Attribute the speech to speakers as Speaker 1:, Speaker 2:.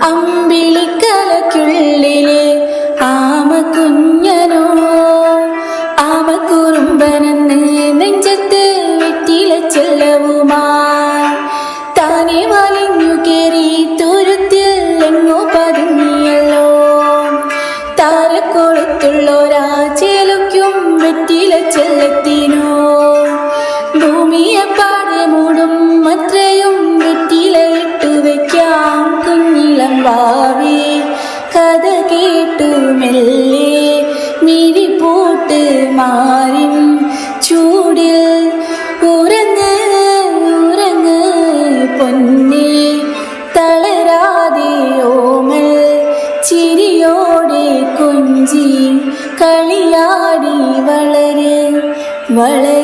Speaker 1: അമ്പിളിക്കലയ്ക്കുള്ളിലെ ആമ കുഞ്ഞനോ ആമക്കുറുമ്പനെന്ന് നെഞ്ചത്ത് വെറ്റില ചെല്ലവുമായി താനെ വലിഞ്ഞു കേറി തുരുത്തിൽ എങ്ങോ പതുങ്ങിയല്ലോ. താരക്കൊളുത്തുള്ളൊരാചേലയ്ക്കും വെറ്റില ചെല്ലത്തിനോ ഭൂമിയെ പാടെ മൂടും അത്രയും വെറ്റില ഇട്ടു വയ്ക്കാം കുഞ്ഞിളം വാവേ. കഥ കേട്ടു മെല്ലെ മിഴിപൂട്ട് മാറിൻ ചൂടിൽ ഉറങ്ങ് ഉറങ്ങ് പൊന്നേ തളരാതെ ഓമൽ ചിരിയോടെ കൊഞ്ചി കളിയാടി വളര് വളര്.